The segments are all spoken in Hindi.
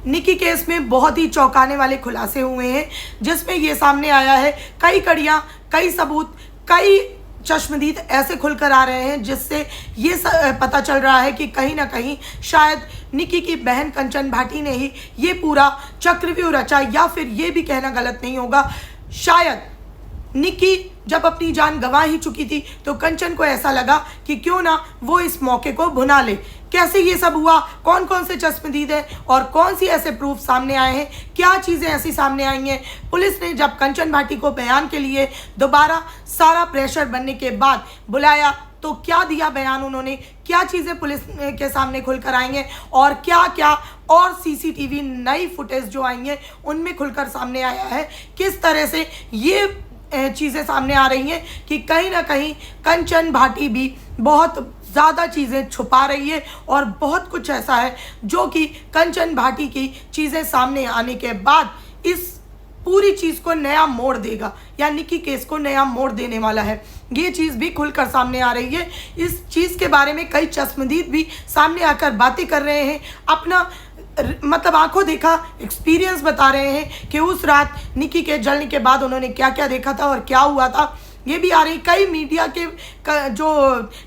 निकी केस में बहुत ही चौंकाने वाले खुलासे हुए हैं, जिसमें ये सामने आया है कई कड़ियाँ, कई सबूत, कई चश्मदीद ऐसे खुलकर आ रहे हैं, जिससे ये पता चल रहा है कि कहीं ना कहीं शायद निकी की बहन कंचन भाटी ने ही ये पूरा चक्रव्यूह रचा, या फिर ये भी कहना गलत नहीं होगा, शायद निकी जब अपनी जान गंवा ही चुकी थी तो कंचन को ऐसा लगा कि क्यों ना वो इस मौके को भुना ले। कैसे ये सब हुआ, कौन कौन से चश्मदीद हैं और कौन सी ऐसे प्रूफ सामने आए हैं, क्या चीज़ें ऐसी सामने आई हैं। पुलिस ने जब कंचन भाटी को बयान के लिए दोबारा सारा प्रेशर बनने के बाद बुलाया तो क्या दिया बयान उन्होंने, क्या चीज़ें पुलिस के सामने खुलकर आई हैं और क्या क्या और सीसीटीवी नई फुटेज जो आई हैं उनमें खुलकर सामने आया है, किस तरह से ये चीज़ें सामने आ रही हैं कि कहीं ना कहीं कंचन भाटी भी बहुत ज़्यादा चीज़ें छुपा रही है और बहुत कुछ ऐसा है जो कि कंचन भाटी की चीज़ें सामने आने के बाद इस पूरी चीज़ को नया मोड़ देगा या निकी केस को नया मोड़ देने वाला है। ये चीज़ भी खुलकर सामने आ रही है। इस चीज़ के बारे में कई चश्मदीद भी सामने आकर बातें कर रहे हैं, अपना मतलब आंखों देखा एक्सपीरियंस बता रहे हैं कि उस रात निकी के जलने के बाद उन्होंने क्या क्या देखा था और क्या हुआ था। ये भी आ रही, कई मीडिया के जो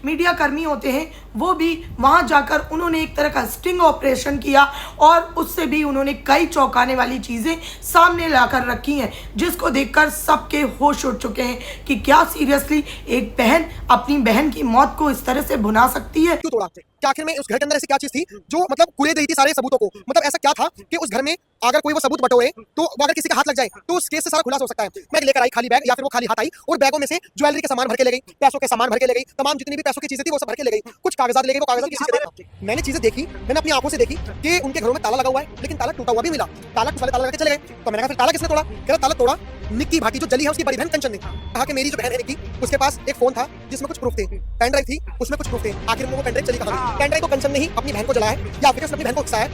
मीडिया कर्मी होते हैं वो भी वहाँ जाकर उन्होंने एक तरह का स्टिंग ऑपरेशन किया और उससे भी उन्होंने कई चौंकाने वाली चीज़ें सामने लाकर रखी हैं, जिसको देखकर सबके होश उड़ चुके हैं कि क्या सीरियसली एक बहन अपनी बहन की मौत को इस तरह से भुना सकती है। क्यों तोड़ा कि आखिर में उस घर के अंदर ऐसी क्या चीज थी जो मतलब कुले रही थी सारे सबूतों को। मतलब ऐसा क्या था कि उस घर में अगर कोई वो सबूत बटोए तो वो अगर किसी का हाथ लग जाए तो उस केस से सारा खुलासा हो सकता है। मैं लेकर आई खाली बैग या फिर वो खाली हाथ आई और बैगों में से ज्वेलरी के सामान भर के ले गई, पैसों के सामान भर के ले गई, तमाम जितनी भी पैसों की चीजें थी वो सब भर के ले गई, कुछ कागजात ले गई, वो कागजात किसी से दे। मैंने चीजें देखी, मैंने अपनी आंखों से देखी कि उनके घरों में ताला लगा हुआ है, लेकिन ताला टूटा हुआ भी मिला। ताला वाले ताला लगा के चले गए तो मैंने कहा फिर ताला किसने तोड़ा? कह रहा ताला तोड़ा निक्की भाटी जो जली है उसकी बड़ी बहन कंचन ने। कहा कि मेरी जो बहन है निक्की, उसके पास एक फोन था जिसमें कुछ प्रूफ थे, पेन ड्राइव थी उसमें कुछ प्रूफ थे। आखिर में वो पेन ड्राइव चली कहां? पेन ड्राइव तो कंचन ने ही अपनी बहन को जलाया है या फिर उसने अपनी बहन को उकसाया है।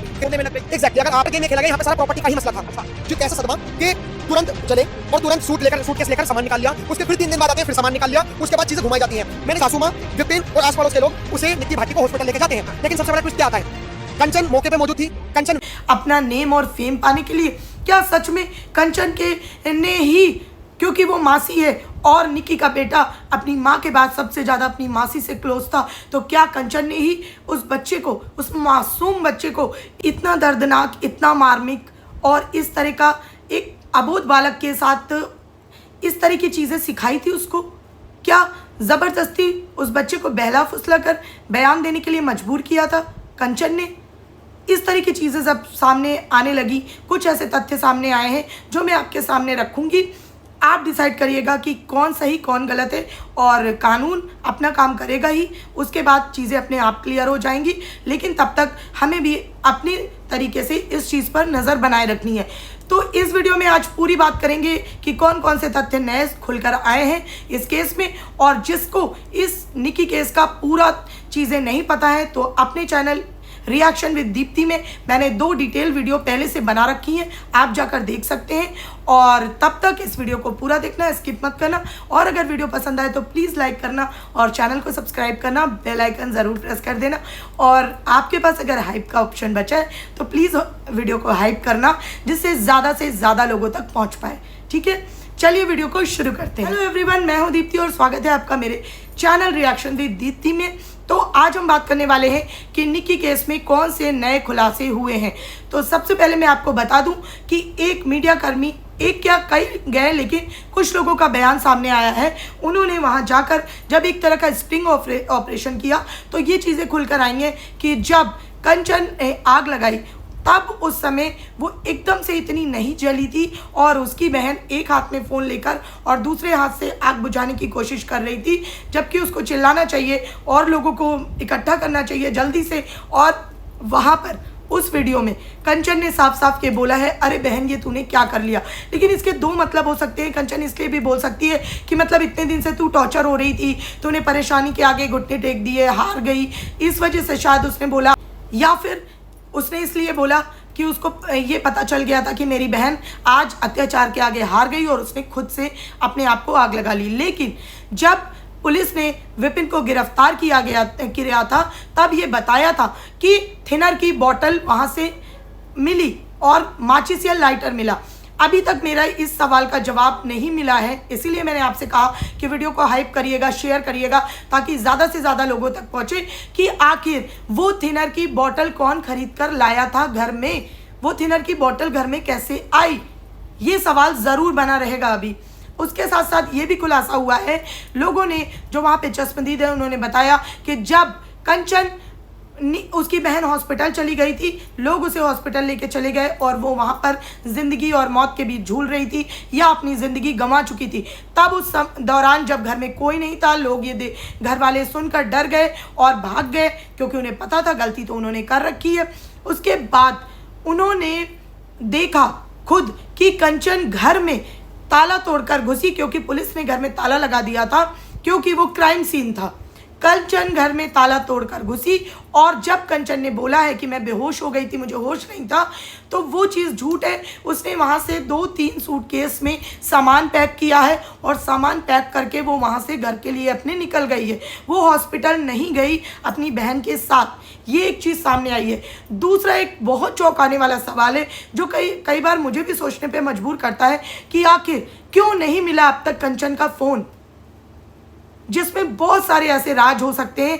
एग्जैक्टली अगर आप गेम में खेला गया, यहाँ पे सारा प्रॉपर्टी का ही मसला था। जो कैसा सदमा कि तुरंत चले और तुरंत सूटकेस लेकर सामान निकाल लिया, उसके फिर 3 दिन बाद आते हैं फिर सामान निकाल लिया, उसके बाद चीजें घुमाई जाती हैं। मेरे सासू माँ, विपिन और आस पड़ोस के लोग उसे निक्की भाटी को हॉस्पिटल लेके जाते हैं, लेकिन सबसे बड़ा ट्विस्ट क्या आता है, कंचन मौके पे मौजूद थी। कंचन अपना नेम और फेम पाने के लिए क्या सच में कंचन के ने ही, क्योंकि वो मासी है और निकी का बेटा अपनी माँ के बाद सबसे ज़्यादा अपनी मासी से क्लोज था, तो क्या कंचन ने ही उस बच्चे को, उस मासूम बच्चे को इतना दर्दनाक, इतना मार्मिक और इस तरह का एक अबोध बालक के साथ इस तरह की चीज़ें सिखाई थी उसको? क्या ज़बरदस्ती उस बच्चे को बहला फुसला कर बयान देने के लिए मजबूर किया था कंचन ने? इस तरह की चीज़ें जब सामने आने लगी, कुछ ऐसे तथ्य सामने आए हैं जो मैं आपके सामने रखूँगी। आप डिसाइड करिएगा कि कौन सही कौन गलत है और कानून अपना काम करेगा ही, उसके बाद चीज़ें अपने आप क्लियर हो जाएंगी। लेकिन तब तक हमें भी अपनी तरीके से इस चीज़ पर नज़र बनाए रखनी है। तो इस वीडियो में आज पूरी बात करेंगे कि कौन कौन से तथ्य नए खुलकर आए हैं इस केस में, और जिसको इस निकी केस का पूरा चीज़ें नहीं पता है तो अपने चैनल रिएक्शन विद दीप्ति में मैंने 2 डिटेल वीडियो पहले से बना रखी हैं, आप जाकर देख सकते हैं। और तब तक इस वीडियो को पूरा देखना, स्किप मत करना, और अगर वीडियो पसंद आए तो प्लीज़ लाइक करना और चैनल को सब्सक्राइब करना, बेल आइकन ज़रूर प्रेस कर देना। और आपके पास अगर हाइप का ऑप्शन बचा है तो प्लीज़ वीडियो को हाइप करना, जिससे ज़्यादा से ज़्यादा लोगों तक पहुँच पाए। ठीक है, चलिए वीडियो को शुरू करते हैं। हेलो एवरीवन, मैं हूँ दीप्ति और स्वागत है आपका मेरे चैनल रिएक्शन विद दीप्ति में। तो आज हम बात करने वाले हैं कि निकी केस में कौन से नए खुलासे हुए हैं। तो सबसे पहले मैं आपको बता दूं कि एक मीडिया कर्मी, एक क्या कई गए, लेकिन कुछ लोगों का बयान सामने आया है। उन्होंने वहां जाकर जब एक तरह का स्टिंग ऑपरेशन किया तो ये चीज़ें खुलकर आई हैं कि जब कंचन ने आग लगाई तब उस समय वो एकदम से इतनी नहीं जली थी और उसकी बहन एक हाथ में फ़ोन लेकर और दूसरे हाथ से आग बुझाने की कोशिश कर रही थी, जबकि उसको चिल्लाना चाहिए और लोगों को इकट्ठा करना चाहिए जल्दी से। और वहाँ पर उस वीडियो में कंचन ने साफ साफ के बोला है, अरे बहन ये तूने क्या कर लिया। लेकिन इसके 2 मतलब हो सकते हैं। कंचन इसलिए भी बोल सकती है कि मतलब इतने दिन से तू टॉर्चर हो रही थी, तूने परेशानी के आगे घुटने टेक दिए, हार गई, इस वजह से शायद उसने बोला, या फिर उसने इसलिए बोला कि उसको ये पता चल गया था कि मेरी बहन आज अत्याचार के आगे हार गई और उसने खुद से अपने आप को आग लगा ली। लेकिन जब पुलिस ने विपिन को गिरफ्तार किया था तब ये बताया था कि थिनर की बोतल वहाँ से मिली और माचिस या लाइटर मिला? अभी तक मेरा इस सवाल का जवाब नहीं मिला है, इसीलिए मैंने आपसे कहा कि वीडियो को हाइप करिएगा, शेयर करिएगा, ताकि ज़्यादा से ज़्यादा लोगों तक पहुँचे कि आखिर वो थिनर की बोतल कौन खरीद कर लाया था घर में, वो थिनर की बोतल घर में कैसे आई, ये सवाल ज़रूर बना रहेगा। अभी उसके साथ साथ ये भी खुलासा हुआ है, लोगों ने जो वहाँ पे चश्मदीद है उन्होंने बताया कि जब कंचन उसकी बहन हॉस्पिटल चली गई थी, लोग उसे हॉस्पिटल लेके चले गए और वो वहाँ पर ज़िंदगी और मौत के बीच झूल रही थी या अपनी ज़िंदगी गंवा चुकी थी। तब उस दौरान जब घर में कोई नहीं था, लोग ये घर वाले सुनकर डर गए और भाग गए, क्योंकि उन्हें पता था गलती तो उन्होंने कर रखी है। उसके बाद उन्होंने देखा खुद कि कंचन घर में ताला तोड़कर घुसी, क्योंकि पुलिस ने घर में ताला लगा दिया था, क्योंकि वो क्राइम सीन था। कंचन घर में ताला तोड़कर घुसी और जब कंचन ने बोला है कि मैं बेहोश हो गई थी, मुझे होश नहीं था, तो वो चीज़ झूठ है। उसने वहाँ से 2-3 सूटकेस में सामान पैक किया है और सामान पैक करके वो वहाँ से घर के लिए अपने निकल गई है। वो हॉस्पिटल नहीं गई अपनी बहन के साथ, ये एक चीज़ सामने आई है। दूसरा एक बहुत चौंकाने वाला सवाल है जो कई बार मुझे भी सोचने पर मजबूर करता है कि आखिर क्यों नहीं मिला अब तक कंचन का फ़ोन, जिसमें बहुत सारे ऐसे राज हो सकते हैं।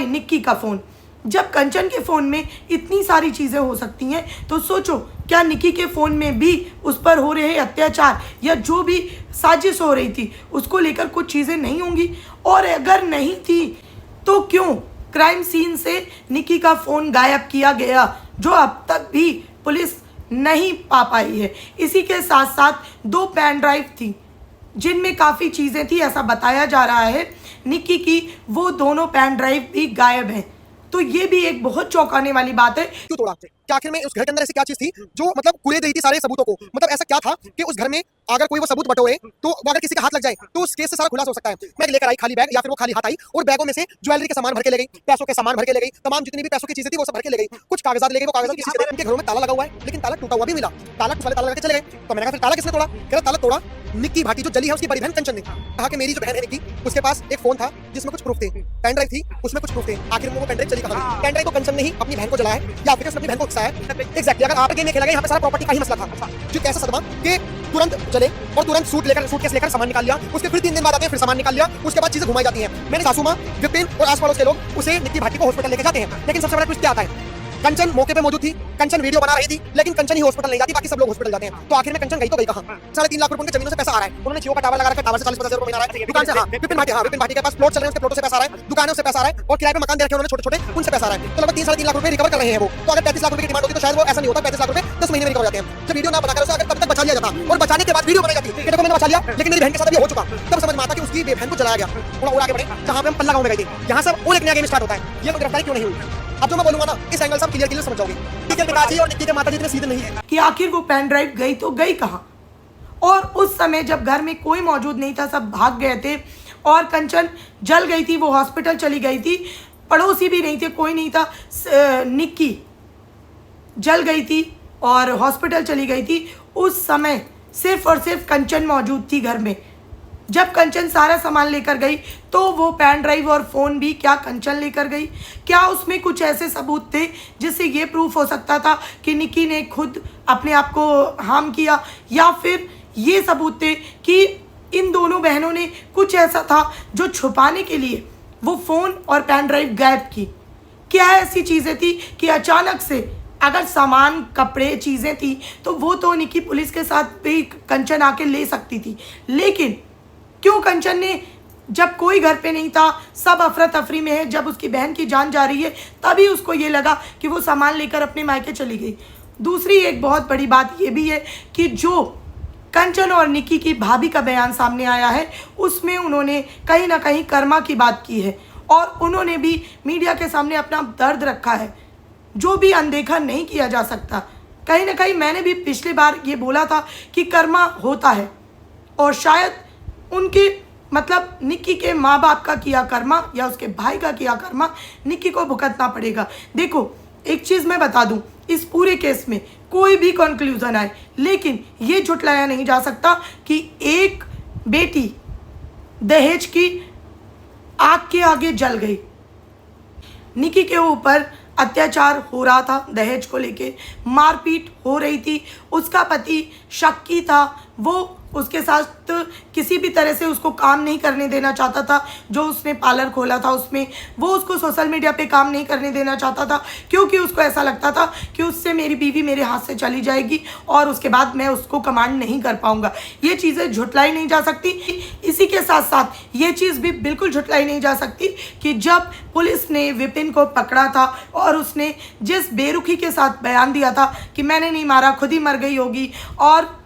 निक्की का फ़ोन, जब कंचन के फ़ोन में इतनी सारी चीज़ें हो सकती हैं, तो सोचो क्या निक्की के फ़ोन में भी उस पर हो रहे अत्याचार या जो भी साजिश हो रही थी उसको लेकर कुछ चीज़ें नहीं होंगी? और अगर नहीं थी तो क्यों क्राइम सीन से निक्की का फ़ोन गायब किया गया, जो अब तक भी पुलिस नहीं पा पाई है? इसी के साथ साथ 2 पेन ड्राइव थी जिनमें काफ़ी चीज़ें थी, ऐसा बताया जा रहा है निक्की की वो दोनों पेन ड्राइव भी गायब हैं। तो ये भी एक बहुत चौंकाने वाली बात है। क्यों तोड़ा? कि आखिर में उस घर के अंदर ऐसी क्या चीज थी जो मतलब कुरेद रही थी सारे सबूतों को? मतलब ऐसा क्या था कि उस घर में अगर कोई वो सबूत बटोरे तो वो अगर किसी का हाथ लग जाए तो उस केस से सारा खुलासा हो सकता है। मैं लेकर आई खाली बैग या फिर वो खाली हाथ आई और बैगों में से ज्वेलरी के सामान भर के ले गई, पैसों के सामान भर के ले गई, तमाम जितनी भी पैसों की चीजें थी वो सब भर के ले गई। कुछ कागजात ले गई, वो कागजात किसी के उनके घरों में ताला लगा हुआ है, लेकिन ताला टूटा हुआ भी मिला। ताला वाले ताला लगा के चले गए। तो मैंने कहा फिर ताला किसने तोड़ा? कह रहा ताला तोड़ा निक्की भाटी जो जली है उसकी बड़ी बहन कंचन ने। कहा कि मेरी जो बहन है निक्की, उसके पास एक फोन था जिसमें कुछ प्रूफ थे, पेन ड्राइव थी उसमें कुछ प्रूफ थे। आखिर में वो पेन ड्राइव चली कहां गई? पेन ड्राइव को कंचन ने ही अपनी बहन को जलाया या फिर उसने अपनी बहन को उकसाया? एग्जैक्टली। अगर आप गेम में खेला गया, यहाँ पे सारा प्रॉपर्टी का ही मसला था। जो कैसा सदमा कि तुरंत चले और तुरंत सूटकेस लेकर सामान निकाल लिया, उसके फिर 3 दिन बाद आते हैं, फिर सामान निकाल लिया, उसके बाद चीजें घुमाई जाती हैं। मेरे सासू माँ, विपिन और आस पड़ोस के लोग उसे निक्की भाटी को हॉस्पिटल लेके जाते हैं, लेकिन सबसे बड़ा ट्विस्ट क्या आता है? कंचन मौके पे मौजूद थी, कंचन वीडियो बना रही थी, लेकिन कंचन ही हॉस्पिटल नहीं जाती, बाकी सब लोग हॉस्पिटल जाते हैं। तो आखिर में कंचन गई तो गई कहां? 3.5 लाख रुपए उनके जमीनों से पैसा आ रहा है। उन्होंने जियो का टावर लगा रखा, टावर से 40-50 हजार रुपए आ रहा है। दुकान से विपिन भाटी के पास प्लॉट चल रहे हैं, उसके प्लॉटों से पैसा आ रहा है, दुकानों से पैसा आ रहा है और किराए पे मकान दे रखे उन्होंने छोटे-छोटे, उनसे पैसा आ रहा है। तो लगभग 3-3.5 लाख रुपए रिकवर कर रहे हैं वो। तो अगर 35 लाख रुपए की डिमांड होती तो शायद वो ऐसा नहीं होता, 35 लाख रुपए 10 महीने में रिकवर हो जाते हैं। जब वीडियो ना बनाकर उसे अगर तब तक बचा लिया जाता और बचाने के बाद वीडियो बनाई जाती कि देखो मैंने बचा लिया, लेकिन मेरी बहन के साथ अभी हो चुका, तब समझ में आता कि उसकी बहन को जलाया गया। थोड़ा और आगे बढ़े, जहां पे हम पल्ला गांव में गए थे, यहां से और एक नया गेम स्टार्ट होता है। ये गिरफ्तारी क्यों नहीं हुई? अब जो मैं बोलूंगा ना, इस एंगल से आप क्लियर समझ जाओगे। निक्की के पिताजी और निक्की के माताजी इतने सीधे नहीं है कि आखिर वो पेन ड्राइव गई तो गई कहां। और उस समय जब घर में कोई मौजूद नहीं था, सब भाग गए थे और कंचन जल गई थी, वो हॉस्पिटल चली गई थी, पड़ोसी भी नहीं थे, कोई नहीं था, निक्की जल गई थी और हॉस्पिटल चली गई थी। उस समय सिर्फ और सिर्फ कंचन मौजूद थी घर में। जब कंचन सारा सामान लेकर गई तो वो पेन ड्राइव और फ़ोन भी क्या कंचन लेकर गई? क्या उसमें कुछ ऐसे सबूत थे जिससे ये प्रूफ हो सकता था कि निक्की ने खुद अपने आप को हार्म किया, या फिर ये सबूत थे कि इन दोनों बहनों ने कुछ ऐसा था जो छुपाने के लिए वो फ़ोन और पेन ड्राइव गायब की? क्या ऐसी चीज़ें थी कि अचानक से अगर सामान, कपड़े, चीज़ें थी तो वो तो निक्की पुलिस के साथ भी कंचन आके ले सकती थी, लेकिन क्यों कंचन ने, जब कोई घर पे नहीं था, सब अफरा तफरी में है, जब उसकी बहन की जान जा रही है, तभी उसको ये लगा कि वो सामान लेकर अपने मायके चली गई। दूसरी एक बहुत बड़ी बात ये भी है कि जो कंचन और निक्की की भाभी का बयान सामने आया है, उसमें उन्होंने कहीं ना कहीं कर्मा की बात की है और उन्होंने भी मीडिया के सामने अपना दर्द रखा है, जो भी अनदेखा नहीं किया जा सकता। कहीं ना कहीं मैंने भी पिछली बार ये बोला था कि कर्मा होता है और शायद उनकी मतलब निक्की के माँ बाप का किया कर्मा या उसके भाई का किया कर्मा निक्की को भुगतना पड़ेगा। देखो एक चीज़ मैं बता दूं, इस पूरे केस में कोई भी कंक्लूजन आए, लेकिन ये झुटलाया नहीं जा सकता कि एक बेटी दहेज की आग के आगे जल गई। निक्की के ऊपर अत्याचार हो रहा था, दहेज को लेके मारपीट हो रही थी। उसका पति शक्की था, वो उसके साथ किसी भी तरह से उसको काम नहीं करने देना चाहता था। जो उसने पार्लर खोला था उसमें वो उसको सोशल मीडिया पे काम नहीं करने देना चाहता था, क्योंकि उसको ऐसा लगता था कि उससे मेरी बीवी मेरे हाथ से चली जाएगी और उसके बाद मैं उसको कमांड नहीं कर पाऊंगा। ये चीज़ें झुटलाई नहीं जा सकती। इसी के साथ साथ ये चीज़ भी बिल्कुल झुटलाई नहीं जा सकती कि जब पुलिस ने विपिन को पकड़ा था और उसने जिस बेरुखी के साथ बयान दिया था कि मैंने नहीं मारा, खुद ही मर गई होगी और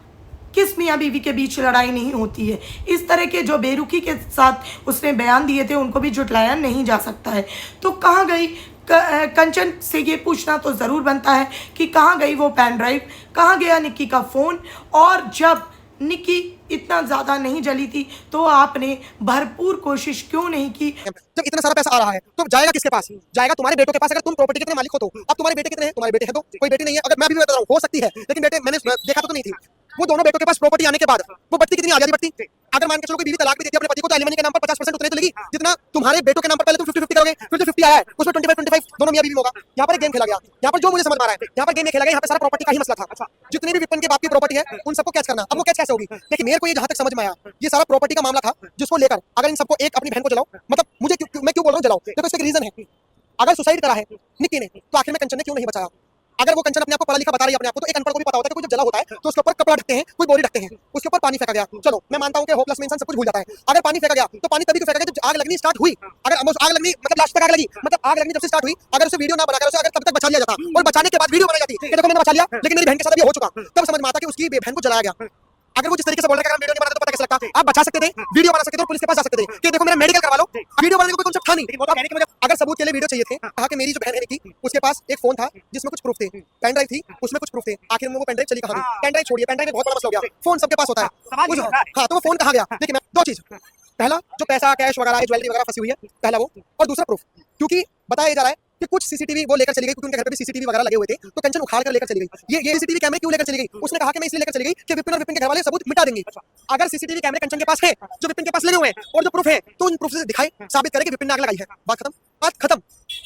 किस मियाँ बीवी के बीच लड़ाई नहीं होती है, इस तरह के जो बेरुखी के साथ उसने बयान दिए थे उनको भी झुटलाया नहीं जा सकता है। तो कहाँ गई कंचन से ये पूछना तो ज़रूर बनता है कि कहाँ गई वो पेन ड्राइव, कहाँ गया निक्की का फ़ोन, और जब निक्की इतना ज़्यादा नहीं जली थी तो आपने भरपूर कोशिश क्यों नहीं की। जब इतना सारा पैसा आ रहा है तो जाएगा किसके पास? जाएगा तुम्हारे बेटों के पास। अगर तुम प्रॉपर्टी के इतने मालिक हो तो अब तुम्हारे बेटे कितने हैं? तुम्हारे बेटे हैं, तो कोई बेटी नहीं है। अगर मैं भी बता रहा हूँ हो सकती है, लेकिन बेटे मैंने देखा तो नहीं थी। वो दोनों बेटों के पास प्रॉपर्टी आने के बाद वो बढ़ती कितनी आजादी बढ़ती। अगर मान के चलो कोई बीवी तलाक भी देती है अपने पति को, तो एलिमनी के नाम पर 50% उतने तो लेगी जितना तुम्हारे बेटों के नाम पर पहले तुम 50-50 करोगे, फिर जो 50 आया है उसमें 25-25 दोनों मियां बीवी में होगा। यहाँ पर एक गेम खेला गया। यहाँ पर जो मुझे समझ में आ रहा है, यहाँ पर गेम खेला गया, यहाँ पर सारा प्रॉपर्टी का ही मसला था। जितनी भी विपिन के बाप की प्रॉपर्टी है उन सबको कैच करना। अब वो कैच कैसे होगी? देखिए मेरे को ये जहां तक समझ में आया, ये सारा प्रॉपर्टी का मामला था जिसको लेकर अगर इन सबको एक अपनी बहन को जलाओ, मतलब मुझे मैं क्यों बोल रहा हूँ जलाओ, देखो इसका रीजन है। अगर सुसाइड करा है निक्की ने तो आखिर में कंचन ने क्यों नहीं बचाया? अगर वो कंचन अपने आप को पढ़ा लिखा बता रही है अपने आप को, तो एक अनपढ़ को भी पता होता है कि कोई जब जला होता है तो उसके ऊपर कपड़ा ढकते हैं, कोई बोरी ढकते हैं, उसके ऊपर पानी फेंका गया। चलो मैं मानता हूं कि होपलेस में इंसान सब कुछ भूल जाता है। अगर पानी फेंका गया तो पानी तभी क्यों फेंका गया जब आग लगनी स्टार्ट हुई। अगर आग लगनी मतलब लास्ट तक आग लगी, मतलब आग लगनी जब से स्टार्ट हुई, अगर उसे वीडियो ना बनाकर उसे अगर तब तक बचा लिया जाता और बचाने के बाद वीडियो बनाई जाती कि देखो मैंने बचा लिया लेकिन मेरी बहन के साथ भी हो चुका, तब समझ में आता कि उसकी बहन को जलाया गया। अगर वो जिस तरीके से बोल रहा है कि वीडियो नहीं बनाते तो पता कैसे लगता? आप बचा सकते थे, वीडियो बना सकते थे और पुलिस के पास जा सकते थे कि देखो मेरा मेडिकल करवा लो। वीडियो बनाने का कोई कांसेप्ट था नहीं। अगर सबूत के लिए वीडियो चाहिए थे, कहा कि मेरी जो बहन है निक्की उसके पास एक फोन था जिसमें कुछ प्रूफ थे, पेन ड्राइव थी उसमें कुछ प्रूफ थे, आखिर में वो पेन ड्राइव चली कहां गई? पेन ड्राइव छोड़िए, पेन ड्राइव में बहुत बड़ा मसला हो गया, फोन सबके पास होता है। हाँ तो वो फोन कहां गया? देखिए मैं दो चीज, पहला जो पैसा कैश वगैरह ज्वेलरी वगैरह फंसी हुई है, पहला वो, और दूसरा प्रूफ। क्योंकि बताया जा रहा है कि कुछ सीसीटीवी वो लेकर चली गई क्योंकि उनके घर पे भी सीसीटीवी वगैरह लगे हुए थे, तो कंचन उखाड़ कर लेकर चली गई। ये सीसीटीवी कैमरे क्यों लेकर चली गई? उसने कहा कि मैं इसलिए लेकर चली गई कि विपिन और विपिन के घर वाले सबूत मिटा देंगे। अगर सीसीटीवी कैमरे कंचन के पास है, जो विपिन के पास लगे हुए हैं और जो प्रूफ है, तो उन प्रूफ से दिखाए, साबित करे कि विपिन ने आग लगाई है। बात खत्म, बात खत्म,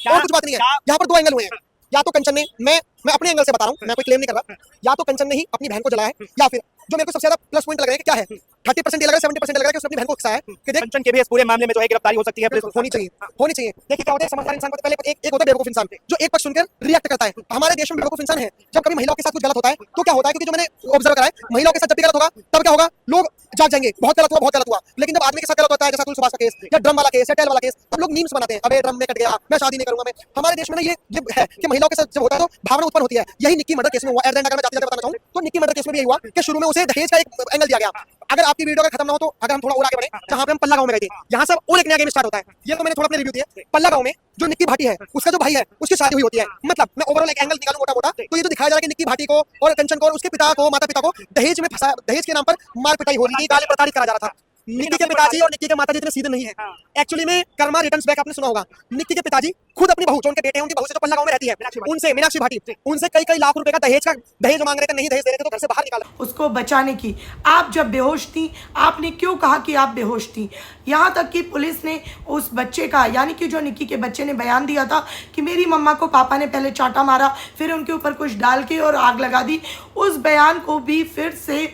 और कुछ बात नहीं है। यहाँ पर दो एंगल हुए हैं, या तो कंचन ने, मैं अपने एंगल से बता रहा हूँ, मैं कोई क्लेम नहीं कर रहा, या तो कंचन ने ही अपनी बहन को जलाया है, या फिर जो मेरे को सबसे ज्यादा प्लस पॉइंट लग रहा है कि क्या है 30% ये लग रहा है, 70% लग रहा है कि उसने अपनी बहन को उकसाया है कि देख कंचन के भी इस पूरे मामले में जो है गिरफ्तारी हो सकती है, पुलिस होनी चाहिए। देखिए क्या होता है, समझदार इंसान को पहले एक होता है बेवकूफ इंसान जो एक पक्ष सुनकर रिएक्ट करता है। हमारे देश में बेवकूफ इंसान है, जब कभी महिलाओं के साथ कुछ गलत होता है तो क्या होता है, क्योंकि जो मैंने ऑब्जर्व करा है महिलाओं के साथ जब भी गलत होगा तब क्या होगा, लोग जाग जाएंगे बहुत गलत हुआ। लेकिन जब आदमी के साथ गलत होता है, जैसा सुभाष का केस या ड्रम वाला केस या टेल वाला केस, तब लोग मीम्स बनाते हैं, अबे ड्रम में कट गया, मैं शादी नहीं करूंगा। मैं हमारे देश में ना ये है कि महिलाओं के साथ जब होता है तो भावना उत्पन्न होती है। यही निक्की मर्डर केस में हुआ। एट द एंड अगर मैं जाते बताना चाहूं तो निक्की मर्डर केस में भी यही हुआ कि शुरू में उसे दहेज का एक एंगल दिया गया। अगर आपकी वीडियो अगर खत्म ना हो तो अगर हम थोड़ा और आगे बढ़े, जहां पे हम पल्ला गांव में गए थे, यहाँ से और एक नया गेम स्टार्ट होता है। ये तो मैंने थोड़ा अपने रिव्यू दिया। पल्ला गांव में जो निक्की भाटी है उसका जो भाई है उसकी शादी हुई होती है। मतलब मैं ओवरऑल एक एंगल निकालूं मोटा मोटा, तो ये जो दिखाया जा रहा है कि निक्की भाटी को और कंचन को और उसके पिता को, माता पिता को दहेज में फंसा, दहेज के नाम पर मार पिटाई हो रही थी, गाली प्रताड़ित करा जा रहा था। निक्की के पिताजी और निक्की के माताजी इतने सीधे नहीं है। एक्चुअली में कर्मा रिटर्न्स बैक आपने सुना होगा। निक्की के पिताजी खुद अपनी बहू, जो उनके बेटे हैं, उनकी बहू से जो पल्ला गांव में रहती है, उनसे मीनाक्षी भाटी, उनसे कई लाख रुपए का दहेज मांग रहे थे, नहीं दहेज दे रहे थे तो घर से बाहर निकाला उसको बचाने की। आप जब बेहोश थी, आपने क्यों कहा कि आप बेहोश थी? यहाँ तक कि पुलिस ने उस बच्चे का, यानी कि जो निक्की के बच्चे ने बयान दिया था कि मेरी मम्मा को पापा ने पहले चाटा मारा, फिर उनके ऊपर कुछ डाल के और आग लगा दी, उस बयान को भी फिर से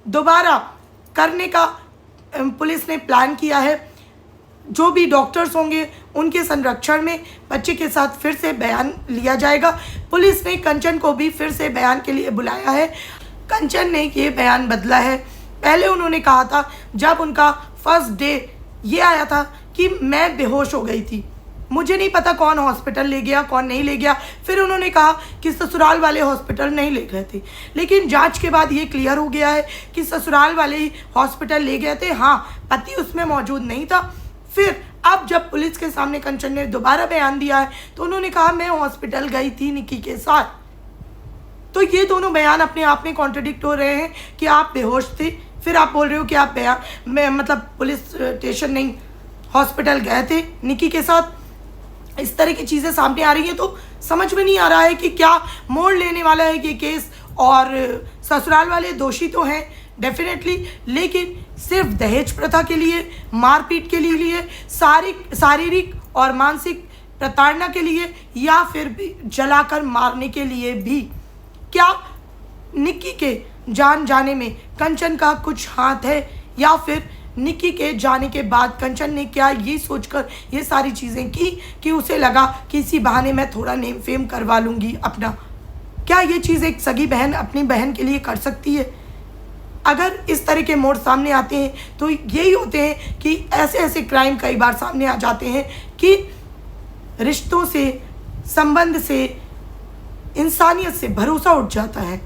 दोबारा करने का पुलिस ने प्लान किया है। जो भी डॉक्टर्स होंगे उनके संरक्षण में बच्चे के साथ फिर से बयान लिया जाएगा। पुलिस ने कंचन को भी फिर से बयान के लिए बुलाया है। कंचन ने ये बयान बदला है। पहले उन्होंने कहा था, जब उनका फर्स्ट डे ये आया था कि मैं बेहोश हो गई थी, मुझे नहीं पता कौन हॉस्पिटल ले गया कौन नहीं ले गया। फिर उन्होंने कहा कि ससुराल वाले हॉस्पिटल नहीं ले गए थे, लेकिन जांच के बाद ये क्लियर हो गया है कि ससुराल वाले ही हॉस्पिटल ले गए थे। हाँ, पति उसमें मौजूद नहीं था। फिर अब जब पुलिस के सामने कंचन ने दोबारा बयान दिया है तो उन्होंने कहा मैं हॉस्पिटल गई थी निक्की के साथ। तो ये दोनों बयान अपने आप में कॉन्ट्रडिक्ट हो रहे हैं कि आप बेहोश थे, फिर आप बोल रहे हो कि आप मतलब पुलिस स्टेशन नहीं हॉस्पिटल गए थे निक्की के साथ। इस तरह की चीज़ें सामने आ रही हैं तो समझ में नहीं आ रहा है कि क्या मोड़ लेने वाला है ये केस। और ससुराल वाले दोषी तो हैं डेफिनेटली, लेकिन सिर्फ दहेज प्रथा के लिए, मारपीट के लिए शारीरिक और मानसिक प्रताड़ना के लिए या फिर भी जलाकर मारने के लिए भी। क्या निक्की के जान जाने में कंचन का कुछ हाथ है, या फिर निक्की के जाने के बाद कंचन ने क्या ये सोचकर ये सारी चीज़ें की कि उसे लगा कि इसी बहाने मैं थोड़ा नेम फेम करवा लूँगी अपना। क्या ये चीज़ एक सगी बहन अपनी बहन के लिए कर सकती है? अगर इस तरह के मोड़ सामने आते हैं तो यही होते हैं कि ऐसे ऐसे क्राइम कई बार सामने आ जाते हैं कि रिश्तों से, संबंध से, इंसानियत से भरोसा उठ जाता है।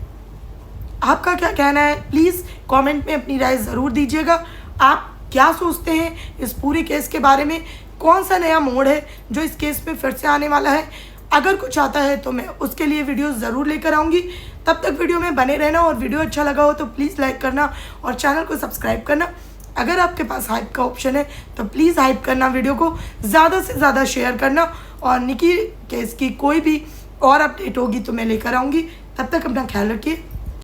आपका क्या कहना है? प्लीज़ कमेंट में अपनी राय ज़रूर दीजिएगा। आप क्या सोचते हैं इस पूरे केस के बारे में? कौन सा नया मोड़ है जो इस केस में फिर से आने वाला है? अगर कुछ आता है तो मैं उसके लिए वीडियो ज़रूर लेकर आऊँगी। तब तक वीडियो में बने रहना, और वीडियो अच्छा लगा हो तो प्लीज़ लाइक करना और चैनल को सब्सक्राइब करना। अगर आपके पास हाइप का ऑप्शन है तो प्लीज़ हाइप करना, वीडियो को ज़्यादा से ज़्यादा शेयर करना, और निक्की केस की कोई भी और अपडेट होगी तो मैं लेकर आऊँगी। तब तक अपना ख्याल रखिए।